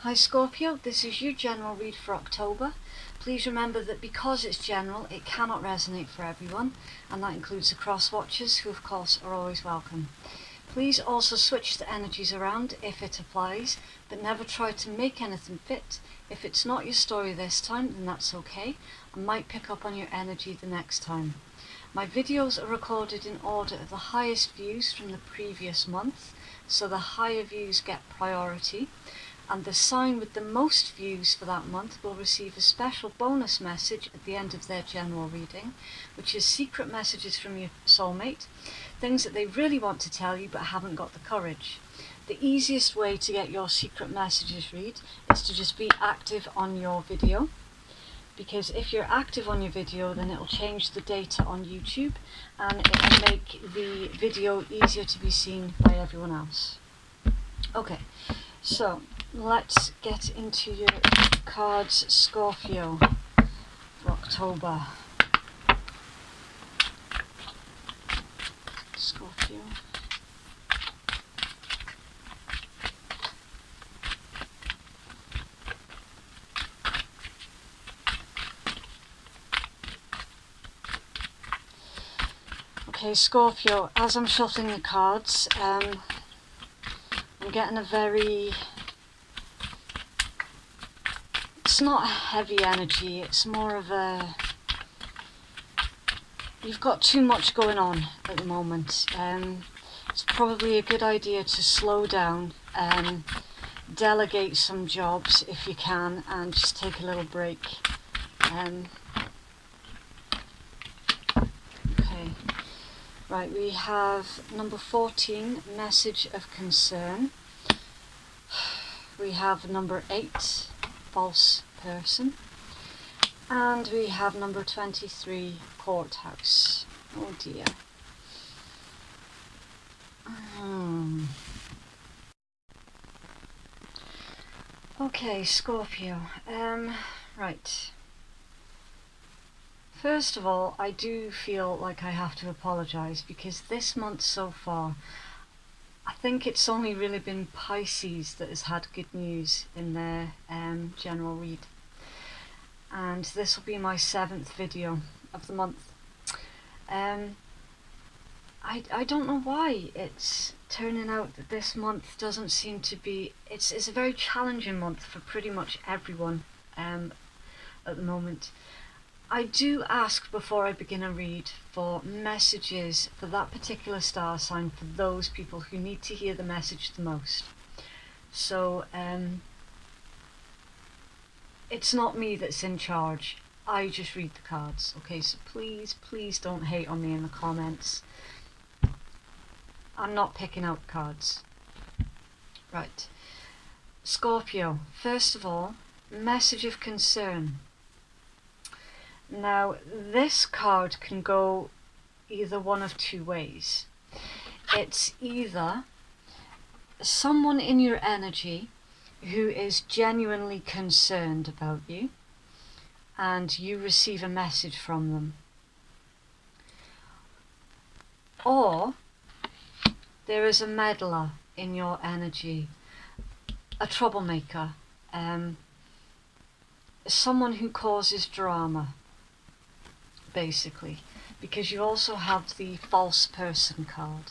Hi Scorpio, this is your general read for October. Please remember that because it's general, it cannot resonate for everyone, and that includes the cross-watchers, who of course are always welcome. Please also switch the energies around if it applies, but never try to make anything fit. If it's not your story this time, then that's okay. I might pick up on your energy the next time. My videos are recorded in order of the highest views from the previous month, so the higher views get priority, and the sign with the most views for that month will receive a special bonus message at the end of their general reading, which is secret messages from your soulmate, things that they really want to tell you but haven't got the courage. The easiest way to get your secret messages read is to just be active on your video, because if you're active on your video, then it'll change the data on YouTube and it'll make the video easier to be seen by everyone else. Okay, so let's get into your cards, Scorpio, for October. Scorpio. Okay, Scorpio, as I'm shuffling the cards, I'm getting a very... It's not a heavy energy, it's more of a... You've got too much going on at the moment. It's probably a good idea to slow down, delegate some jobs if you can, and just take a little break. Okay, right, we have number 14, message of concern. We have number 8, false person. And we have number 23, courthouse. Oh dear. Okay, Scorpio. Right. First of all, I do feel like I have to apologise, because this month so far, I think it's only really been Pisces that has had good news in their general read. And this will be my 7th video of the month. I don't know why it's turning out that this month doesn't seem to be... It's a very challenging month for pretty much everyone at the moment. I do ask before I begin a read for messages for that particular star sign, for those people who need to hear the message the most. So it's not me that's in charge. I just read the cards. Okay, so please don't hate on me in the comments. I'm not picking out cards. Right. Scorpio, first of all, message of concern. Now, this card can go either one of two ways. It's either someone in your energy who is genuinely concerned about you, and you receive a message from them. Or there is a meddler in your energy, a troublemaker, someone who causes drama, basically, because you also have the false person card.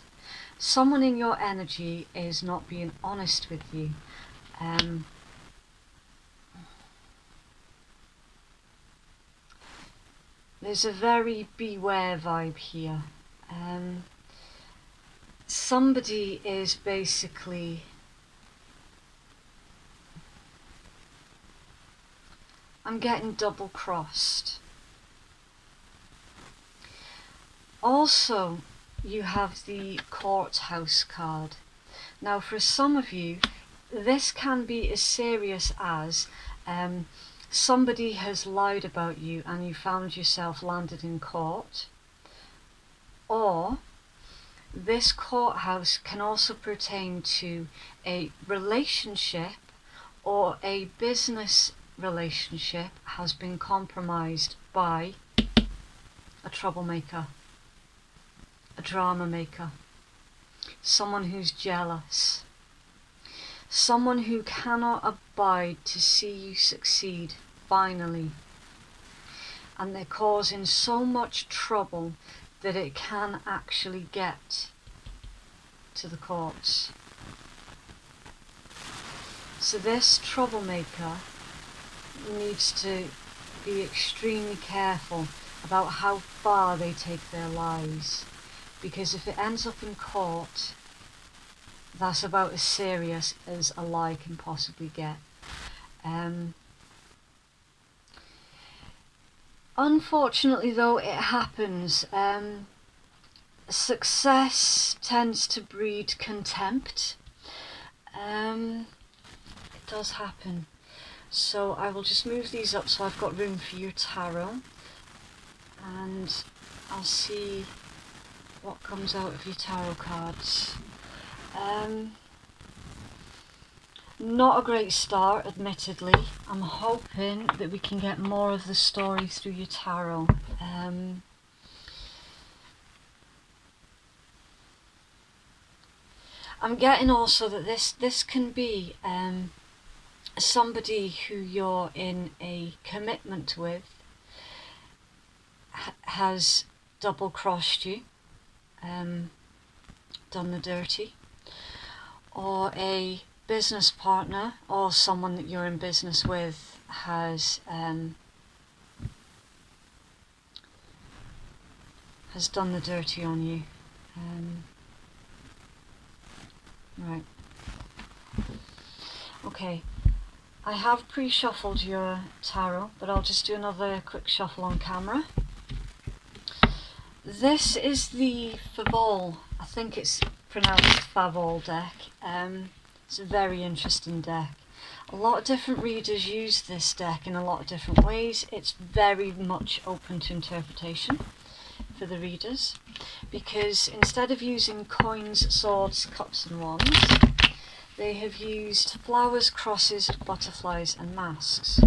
Someone in your energy is not being honest with you. There's a very beware vibe here. Somebody is basically... I'm getting double-crossed. Also, you have the courthouse card. Now, for some of you, this can be as serious as somebody has lied about you and you found yourself landed in court. Or this courthouse can also pertain to a relationship, or a business relationship has been compromised by a troublemaker, a drama maker, someone who's jealous. Someone who cannot abide to see you succeed, finally. And they're causing so much trouble that it can actually get to the courts. So this troublemaker needs to be extremely careful about how far they take their lies, because if it ends up in court, that's about as serious as a lie can possibly get. Unfortunately though, it happens. Success tends to breed contempt. It does happen. So I will just move these up so I've got room for your tarot, and I'll see what comes out of your tarot cards. Not a great start, admittedly. I'm hoping that we can get more of the story through your tarot. I'm getting also that this can be somebody who you're in a commitment with has double-crossed you, done the dirty, or a business partner or someone that you're in business with has done the dirty on you. Right. Okay. I have pre-shuffled your tarot, but I'll just do another quick shuffle on camera. This is the Favol, I think it's pronounced Favol deck. It's a very interesting deck. A lot of different readers use this deck in a lot of different ways. It's very much open to interpretation for the readers, because instead of using coins, swords, cups and wands, they have used flowers, crosses, butterflies and masks.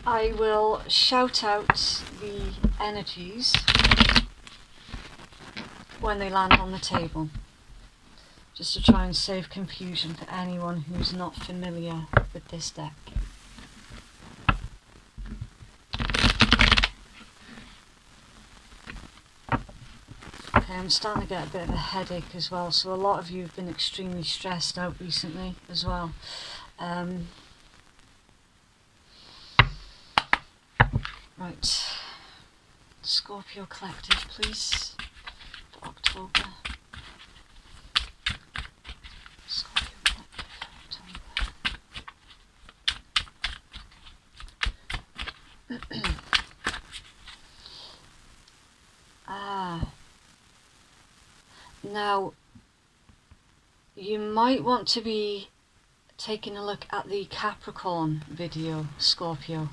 I will shout out the energies when they land on the table, just to try and save confusion for anyone who's not familiar with this deck. Okay, I'm starting to get a bit of a headache as well, so a lot of you have been extremely stressed out recently as well. Right, Scorpio Collective, please, for October. Scorpio Collective for October. Now, you might want to be taking a look at the Capricorn video, Scorpio,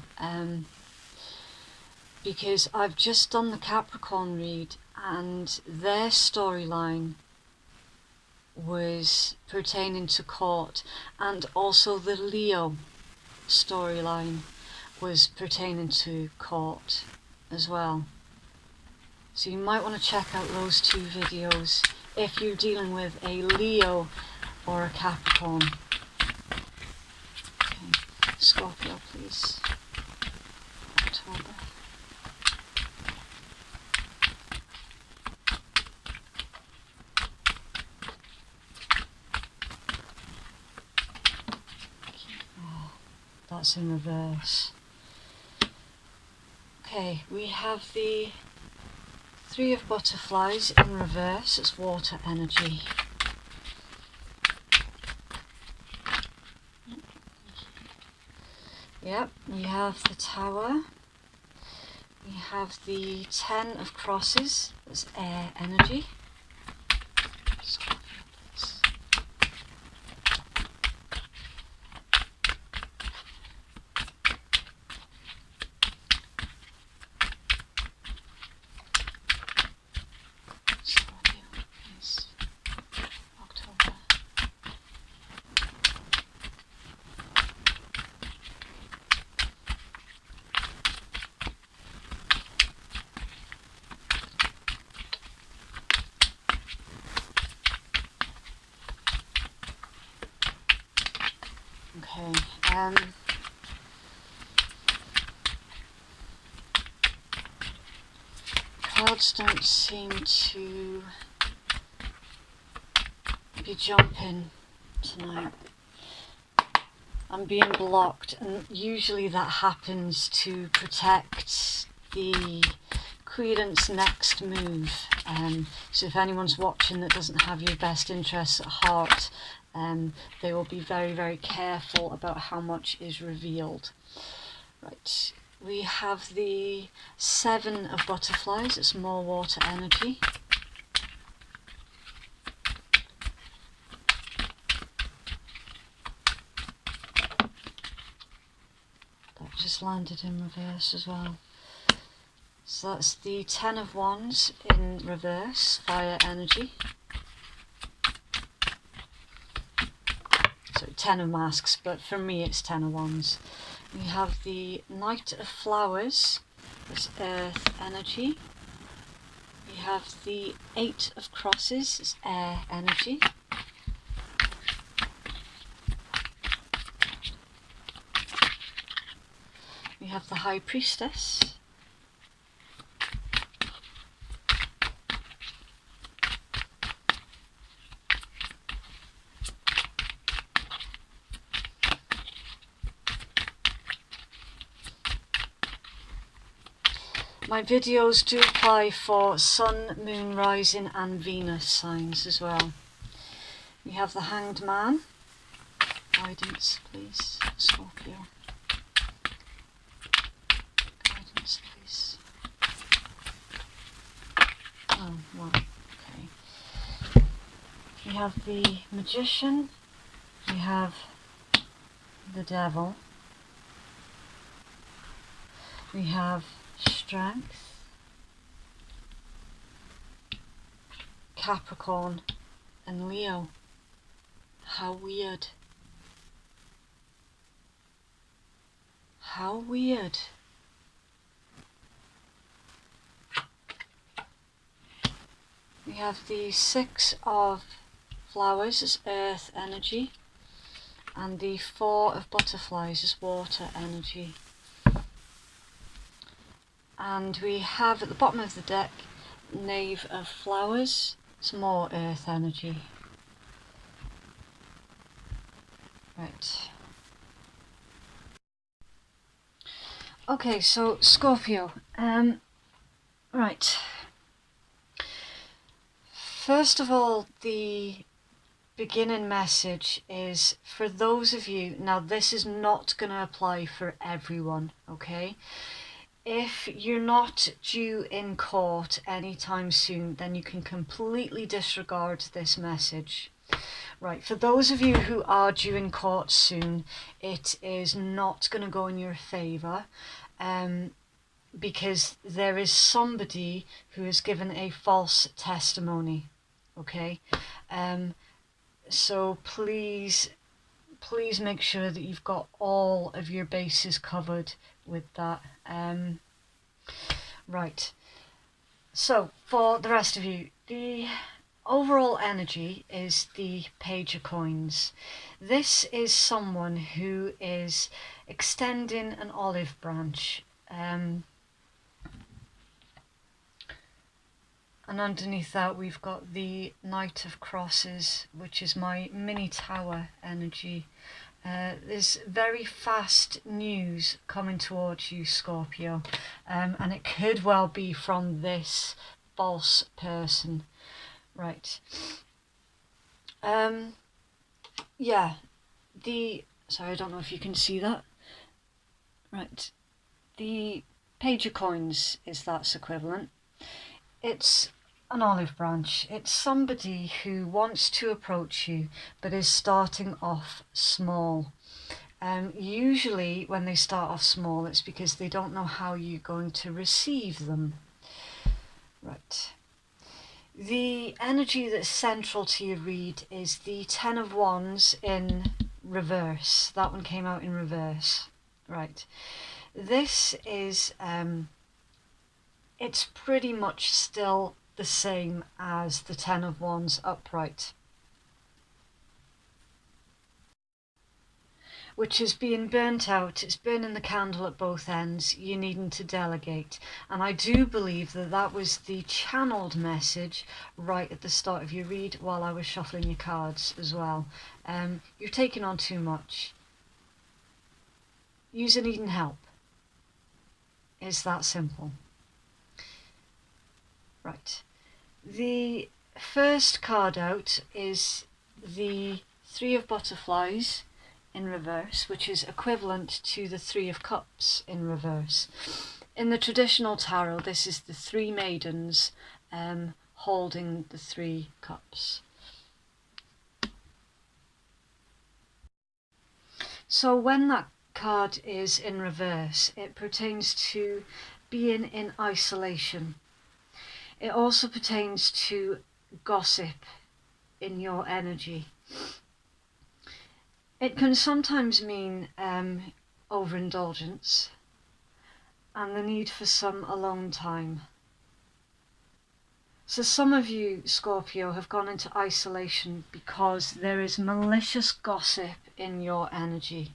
because I've just done the Capricorn read and their storyline was pertaining to court, and also the Leo storyline was pertaining to court as well. So you might want to check out those two videos if you're dealing with a Leo or a Capricorn. Okay. Scorpio, please. October. Oh, that's in reverse. Okay, we have the Three of Butterflies in reverse. It's water energy. Yep, we have the Tower. We have the Ten of Crosses. That's air energy. Okay, cards don't seem to be jumping tonight. I'm being blocked, and usually that happens to protect the Credence next move. So if anyone's watching that doesn't have your best interests at heart, they will be very, very careful about how much is revealed. Right, we have the 7 of butterflies. It's more water energy. That just landed in reverse as well. So that's the 10 of wands in reverse, fire energy. So 10 of masks, but for me it's 10 of wands. We have the knight of flowers, it's earth energy. We have the 8 of crosses, it's air energy. We have the high priestess. My videos do apply for Sun, Moon, Rising and Venus signs as well. We have the Hanged Man. Guidance, please, Scorpio. Guidance, please. Oh, well, okay. We have the Magician. We have the Devil. We have Strength, Capricorn and Leo. How weird. How weird. We have the 6 of flowers as earth energy and the 4 of butterflies as water energy. And we have at the bottom of the deck Knave of flowers, some more earth energy. Right. Okay, so Scorpio. Right. First of all, the beginning message is for those of you, now this is not going to apply for everyone, okay? If you're not due in court anytime soon, then you can completely disregard this message. Right, for those of you who are due in court soon, it is not going to go in your favour, because there is somebody who has given a false testimony, okay? So please make sure that you've got all of your bases covered with that. Right, so for the rest of you, the overall energy is the Page of Coins. This is someone who is extending an olive branch, and underneath that we've got the Knight of Crosses, which is my mini tower energy. There's very fast news coming towards you, Scorpio, and it could well be from this false person. Right. Yeah, sorry, I don't know if you can see that. Right, the Page of Coins is that's equivalent. It's an olive branch. It's somebody who wants to approach you but is starting off small. Usually when they start off small, it's because they don't know how you're going to receive them. Right. The energy that's central to your read is the 10 of Wands in reverse. That one came out in reverse. Right. This is, it's pretty much still the same as the 10 of Wands upright. which is being burnt out. It's burning the candle at both ends. You're needing to delegate. And I do believe that that was the channeled message right at the start of your read while I was shuffling your cards as well. You're taking on too much. You're needing help. It's that simple. Right. The first card out is the Three of Butterflies in reverse, which is equivalent to the Three of Cups in reverse. In the traditional tarot, this is the three maidens holding the 3 cups. So when that card is in reverse, it pertains to being in isolation. It also pertains to gossip in your energy. It can sometimes mean overindulgence and the need for some alone time. So some of you, Scorpio, have gone into isolation because there is malicious gossip in your energy.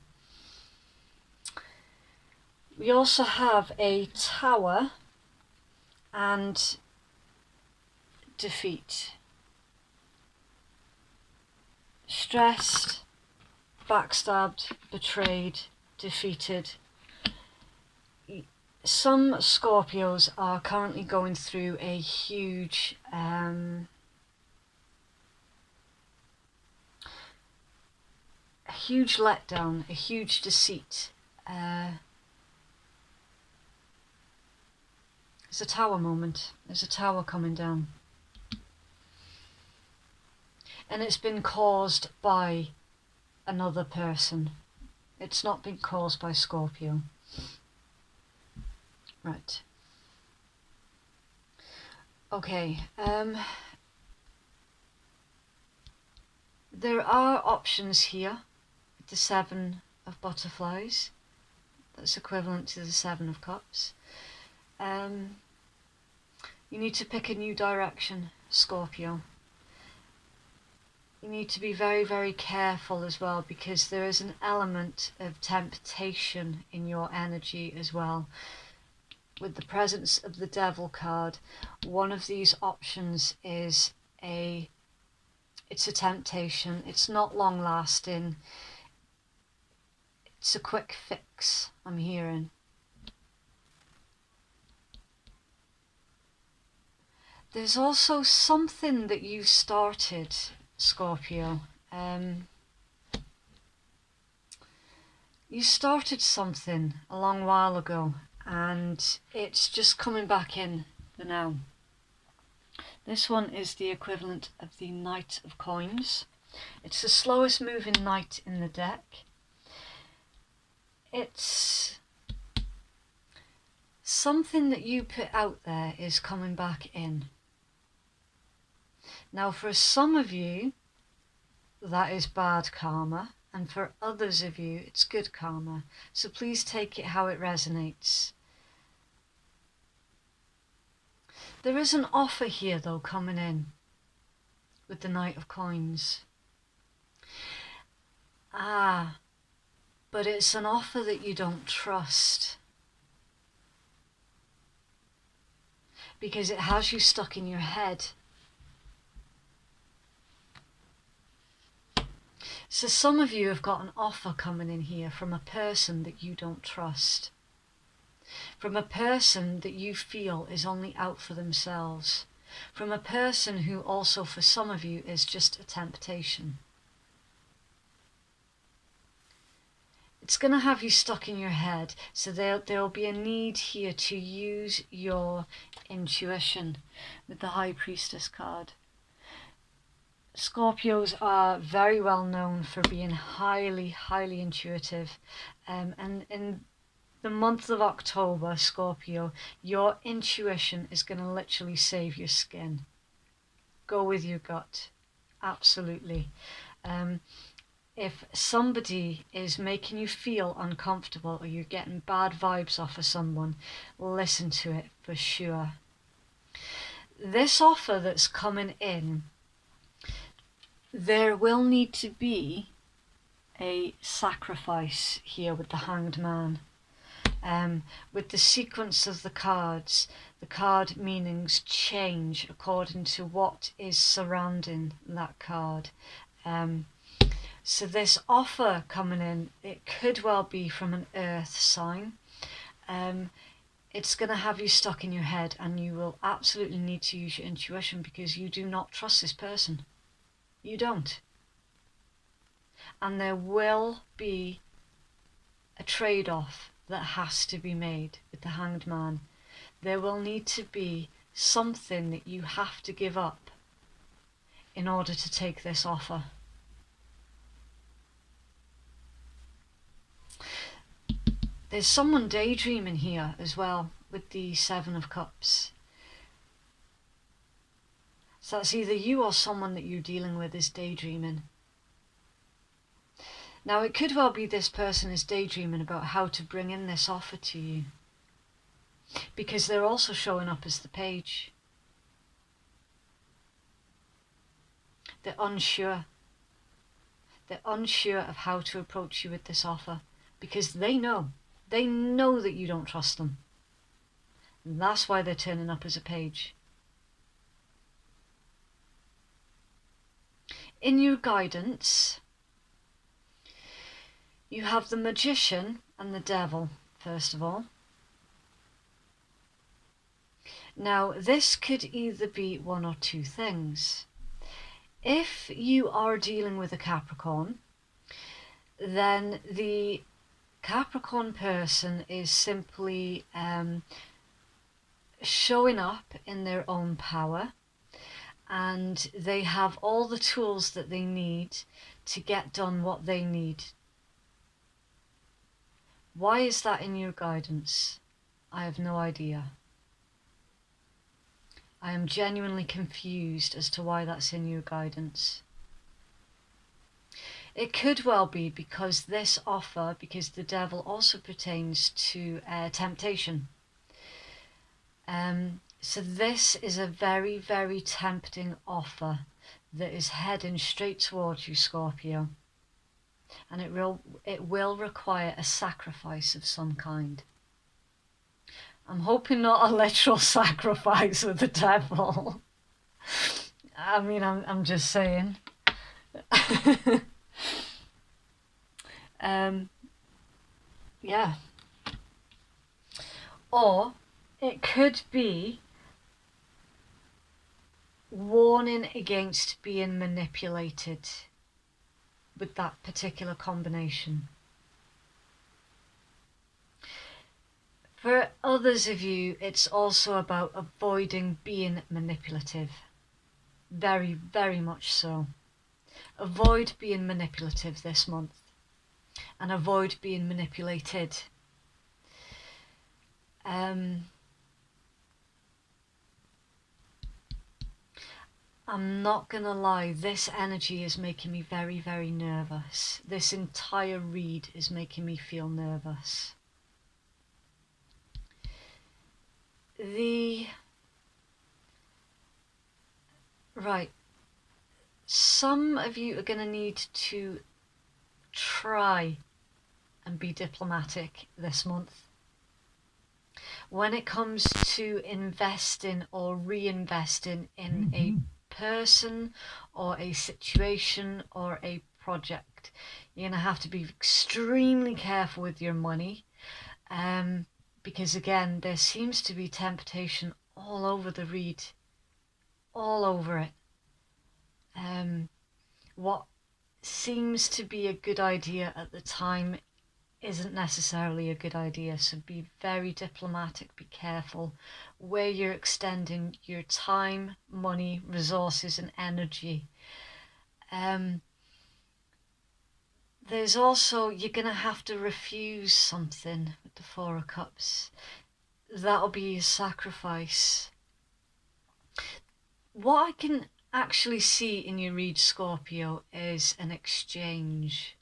We also have a Tower and defeat. Stressed, backstabbed, betrayed, defeated. Some Scorpios are currently going through a huge letdown, a huge deceit. There's a Tower moment. There's a Tower coming down. And it's been caused by another person. It's not been caused by Scorpio. Right. Okay. There are options here. The 7 of Butterflies. That's equivalent to the 7 of Cups. You need to pick a new direction, Scorpio. You need to be very, very careful as well, because there is an element of temptation in your energy as well. With the presence of the Devil card, one of these options is it's a temptation. It's not long lasting. It's a quick fix, I'm hearing. There's also something that you've started, Scorpio. You started something a long while ago and it's just coming back in the now. This one is the equivalent of the Knight of Coins. It's the slowest moving knight in the deck. It's something that you put out there is coming back in. Now, for some of you, that is bad karma, and for others of you, it's good karma. So please take it how it resonates. There is an offer here, though, coming in with the Knight of Coins. But it's an offer that you don't trust, because it has you stuck in your head. So some of you have got an offer coming in here from a person that you don't trust, from a person that you feel is only out for themselves, from a person who also for some of you is just a temptation. It's going to have you stuck in your head, so there'll be a need here to use your intuition with the High Priestess card. Scorpios are very well known for being highly, highly intuitive. And in the month of October, Scorpio, your intuition is going to literally save your skin. Go with your gut. Absolutely. If somebody is making you feel uncomfortable or you're getting bad vibes off of someone, listen to it for sure. This offer that's coming in, there will need to be a sacrifice here with the Hanged Man. With the sequence of the cards, the card meanings change according to what is surrounding that card. So this offer coming in, it could well be from an earth sign. It's going to have you stuck in your head, and you will absolutely need to use your intuition because you do not trust this person. You don't. And there will be a trade-off that has to be made with the Hanged Man. There will need to be something that you have to give up in order to take this offer. There's someone daydreaming here as well with the Seven of Cups. So that's either you or someone that you're dealing with is daydreaming. Now it could well be this person is daydreaming about how to bring in this offer to you, because they're also showing up as the Page. They're unsure. They're unsure of how to approach you with this offer because they know that you don't trust them. And that's why they're turning up as a Page. In your guidance, you have the Magician and the Devil, first of all. Now, this could either be one or two things. If you are dealing with a Capricorn, then the Capricorn person is simply showing up in their own power, and they have all the tools that they need to get done what they need. Why is that in your guidance? I have no idea. I am genuinely confused as to why that's in your guidance. It could well be because this offer, because the Devil also pertains to temptation. So this is a very, very tempting offer that is heading straight towards you, Scorpio. And it will require a sacrifice of some kind. I'm hoping not a literal sacrifice with the Devil. I mean, I'm just saying. Yeah. Or it could be warning against being manipulated with that particular combination. For others of you, it's also about avoiding being manipulative. Very, very much so. Avoid being manipulative this month. And avoid being manipulated. I'm not gonna lie, this energy is making me very, very nervous. This entire read is making me feel nervous. Right. Some of you are gonna need to try and be diplomatic this month. When it comes to investing or reinvesting in a person or a situation or a project, you're going to have to be extremely careful with your money, because again, there seems to be temptation all over the read, all over it. What seems to be a good idea at the time isn't necessarily a good idea, so be very diplomatic, be careful where you're extending your time, money, resources and energy. There's also, you're going to have to refuse something with the Four of Cups. That'll be your sacrifice. What I can actually see in your read, Scorpio, is an exchange.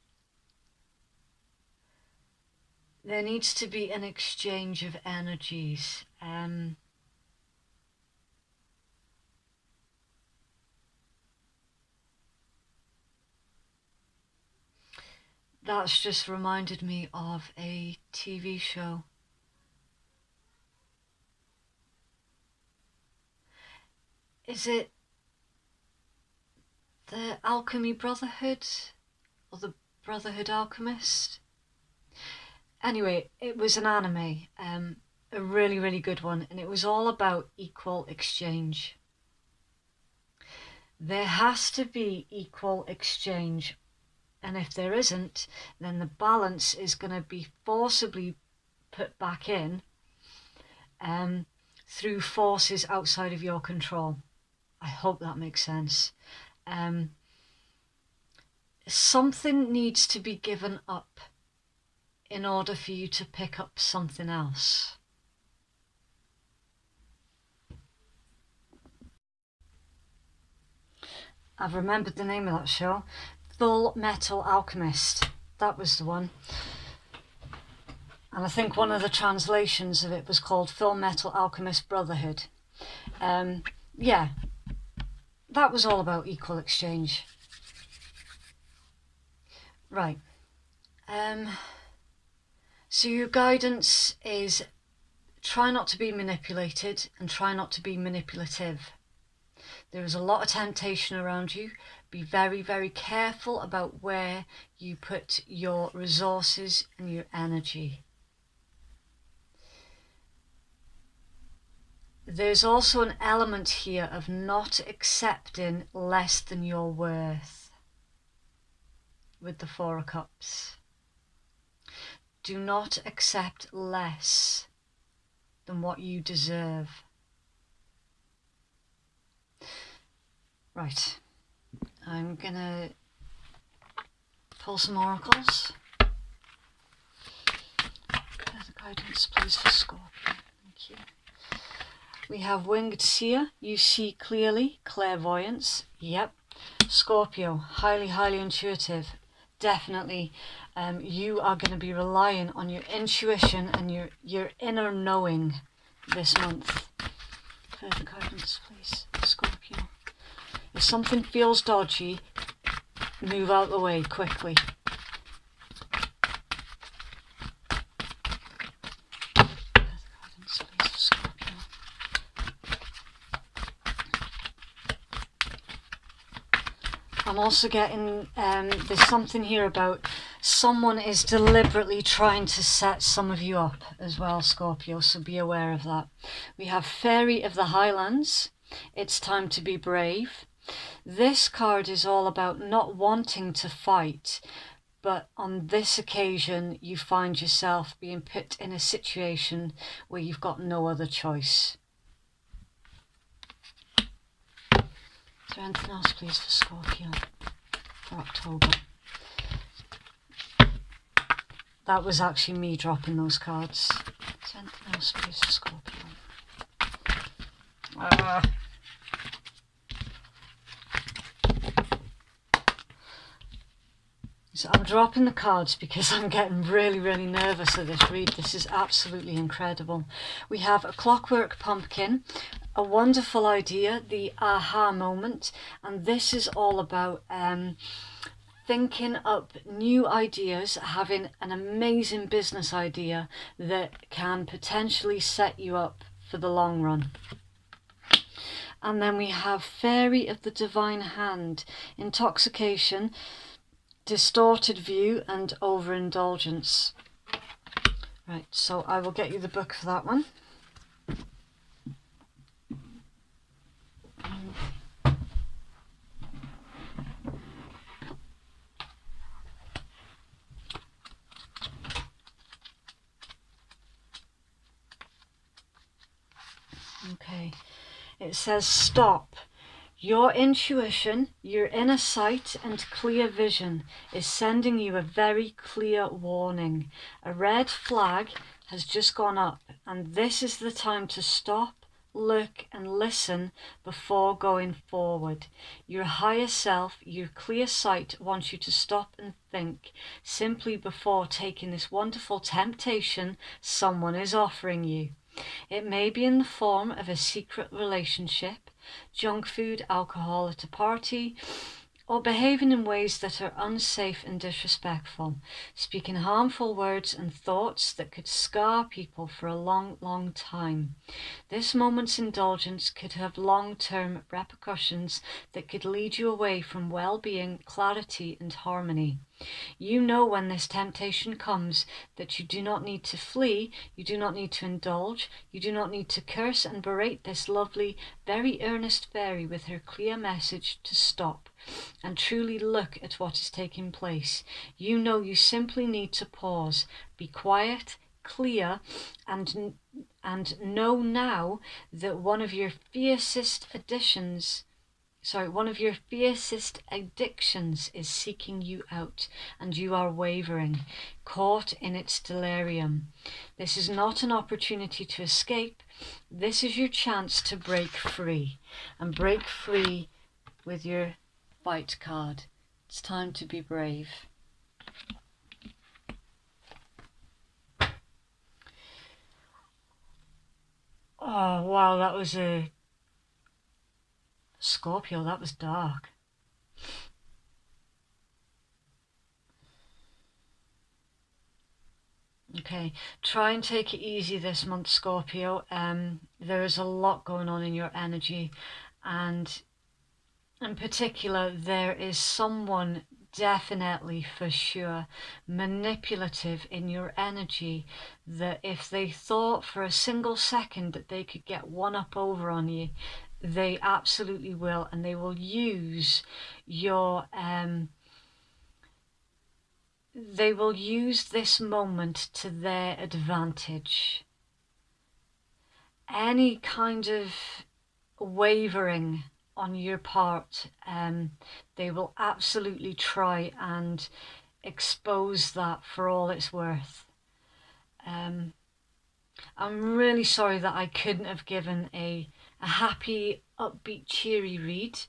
There needs to be an exchange of energies. That's just reminded me of a TV show. Is it the Alchemy Brotherhood? Or the Brotherhood Alchemist? Anyway, it was an anime, a really, really good one, and it was all about equal exchange. There has to be equal exchange, and if there isn't, then the balance is going to be forcibly put back in through forces outside of your control. I hope that makes sense. Something needs to be given up in order for you to pick up something else. I've remembered the name of that show. Full Metal Alchemist. That was the one. And I think one of the translations of it was called Full Metal Alchemist Brotherhood. Yeah, that was all about equal exchange. Right. So your guidance is try not to be manipulated and try not to be manipulative. There is a lot of temptation around you. Be very, very careful about where you put your resources and your energy. There's also an element here of not accepting less than your worth with the Four of Cups. Do not accept less than what you deserve. Right, I'm gonna pull some oracles. Further guidance, please, for Scorpio. Thank you. We have Winged Seer, you see clearly, clairvoyance. Yep. Scorpio, highly, highly intuitive. Definitely, you are going to be relying on your intuition and your inner knowing this month. Further guidance, please, Scorpio. If something feels dodgy, move out the way quickly. Further guidance, please, for Scorpio. I'm also getting, there's something here about someone is deliberately trying to set some of you up as well, Scorpio, so be aware of that. We have Fairy of the Highlands. It's time to be brave. This card is all about not wanting to fight, but on this occasion you find yourself being put in a situation where you've got no other choice. Is there anything else, please, for Scorpio for October? That was actually me dropping those cards. Is there anything else, please, for Scorpio? So I'm dropping the cards because I'm getting really, really nervous at this read. This is absolutely incredible. We have a Clockwork Pumpkin, a wonderful idea, the aha moment, and this is all about thinking up new ideas, having an amazing business idea that can potentially set you up for the long run. And then we have Fairy of the Divine Hand, intoxication, distorted view and overindulgence. Right, so I will get you the book for that one. Okay, it says stop. Your intuition, your inner sight and clear vision is sending you a very clear warning. A red flag has just gone up, and this is the time to stop, look and listen before going forward. Your higher self, your clear sight wants you to stop and think simply before taking this wonderful temptation someone is offering you. It may be in the form of a secret relationship, junk food, alcohol at a party, or behaving in ways that are unsafe and disrespectful, speaking harmful words and thoughts that could scar people for a long, long time. This moment's indulgence could have long-term repercussions that could lead you away from well-being, clarity, and harmony. You know when this temptation comes that you do not need to flee, you do not need to indulge, you do not need to curse and berate this lovely, very earnest fairy with her clear message to stop and truly look at what is taking place. You know you simply need to pause, be quiet, clear, and know now that one of your fiercest addictions is seeking you out, and you are wavering, caught in its delirium. This is not an opportunity to escape. This is your chance to break free, and break free with your fight card. It's time to be brave. Oh, wow, that was a Scorpio. That was dark. Okay, try and take it easy this month, Scorpio. There is a lot going on in your energy, and in particular, there is someone definitely for sure manipulative in your energy, that if they thought for a single second that they could get one up over on you, they absolutely will, and they will use your they will use this moment to their advantage. Any kind of wavering on your part, they will absolutely try and expose that for all it's worth. I'm really sorry that I couldn't have given a happy, upbeat, cheery read.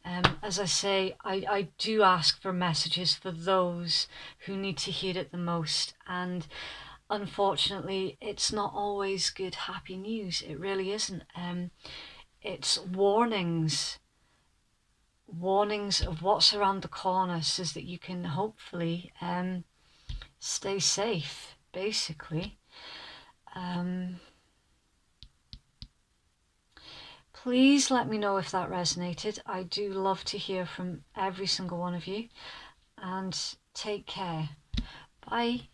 As I say, I do ask for messages for those who need to hear it the most, and unfortunately it's not always good happy news. It really isn't. It's warnings of what's around the corner, so that you can hopefully stay safe, basically. Please let me know if that resonated. I do love to hear from every single one of you, and take care. Bye.